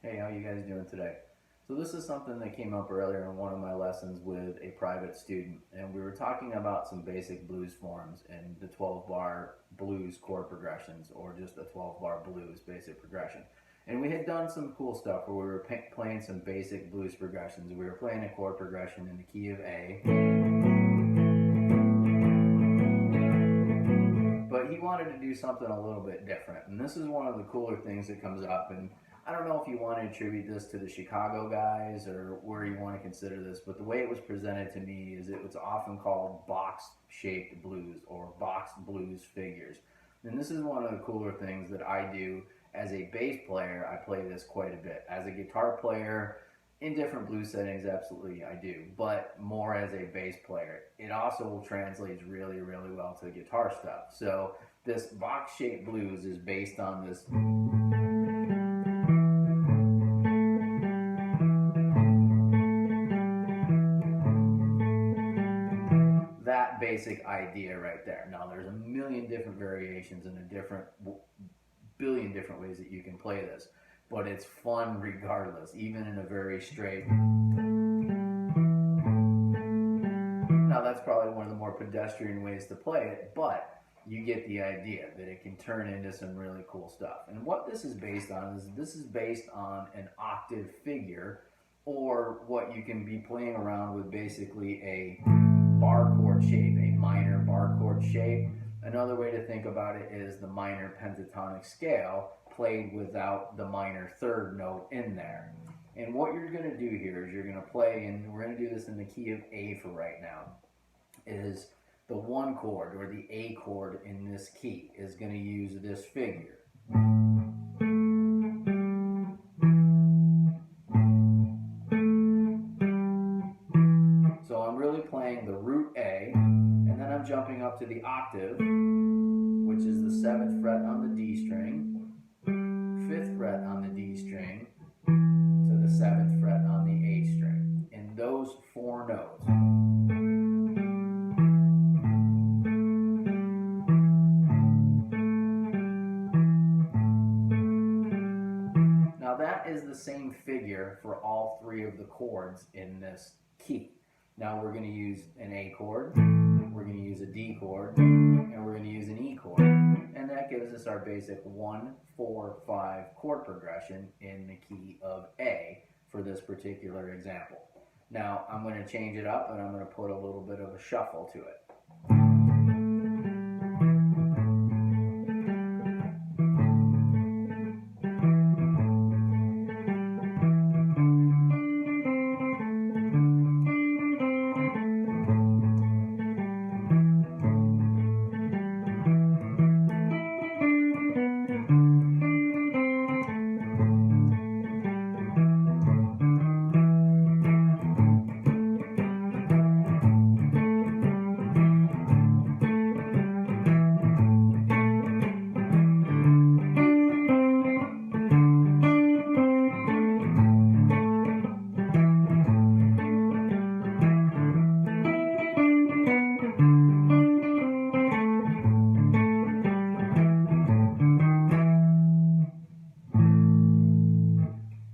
Hey, how you guys doing today? So this is something that came up earlier in one of my lessons with a private student, and we were talking about some basic blues forms and the 12 bar blues chord progressions, or just the 12 bar blues basic progression. And we had done some cool stuff where we were playing some basic blues progressions. We were playing a chord progression in the key of A, but he wanted to do something a little bit different. And this is one of the cooler things that comes up. And I don't know if you want to attribute this to the Chicago guys or where you want to consider this, but the way it was presented to me is it was often called box-shaped blues or box blues figures. And this is one of the cooler things that I do as a bass player. I play this quite a bit. As a guitar player, in different blues settings, absolutely I do, but more as a bass player. It also translates really, really well to guitar stuff. So this box-shaped blues is based on this that basic idea right there. Now there's a million different variations and billion different ways that you can play this, but it's fun regardless, even in a very straight. Now that's probably one of the more pedestrian ways to play it, but you get the idea that it can turn into some really cool stuff. And what this is based on is this is based on an octave figure, or what you can be playing around with basically a bar chord shape, a minor bar chord shape. Another way to think about it is the minor pentatonic scale played without the minor third note in there. And what you're going to do here is you're going to play, and we're going to do this in the key of A for right now, is the one chord or the A chord in this key is going to use this figure. So I'm really playing the root A, and then I'm jumping up to the octave, which is the 7th fret on the D string, 5th fret on the D string, to the 7th fret on the A string, in those 4 notes. Now that is the same figure for all 3 of the chords in this key. Now we're going to use an A chord, we're going to use a D chord, and we're going to use an E chord. And that gives us our basic 1, 4, 5 chord progression in the key of A for this particular example. Now I'm going to change it up and I'm going to put a little bit of a shuffle to it.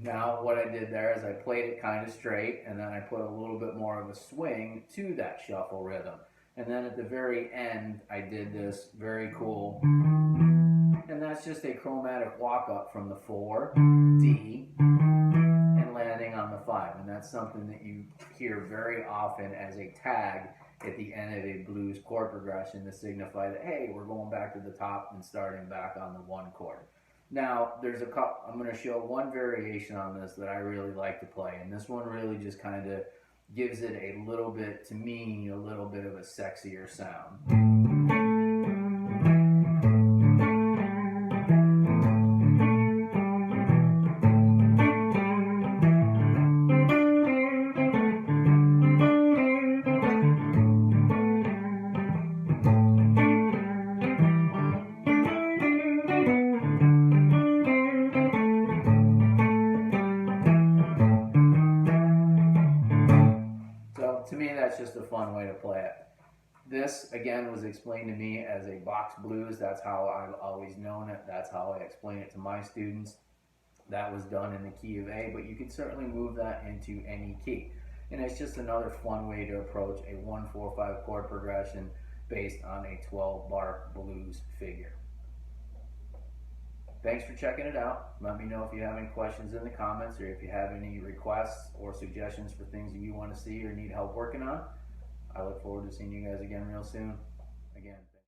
Now what I did there is I played it kind of straight, and then I put a little bit more of a swing to that shuffle rhythm. And then at the very end, I did this very cool, and that's just a chromatic walk up from the 4, D, and landing on the 5. And that's something that you hear very often as a tag at the end of a blues chord progression to signify that, hey, we're going back to the top and starting back on the 1 chord. Now, there's a couple, I'm going to show one variation on this that I really like to play, and this one really just kind of gives it a little bit, to me, a little bit of a sexier sound. To me, that's just a fun way to play it. This, again, was explained to me as a box blues. That's how I've always known it. That's how I explain it to my students. that was done in the key of A, but you can certainly move that into any key. And it's just another fun way to approach a 1-4-5 chord progression based on a 12-bar blues figure. Thanks for checking it out. Let me know if you have any questions in the comments, or if you have any requests or suggestions for things that you want to see or need help working on. I look forward to seeing you guys again real soon. Again.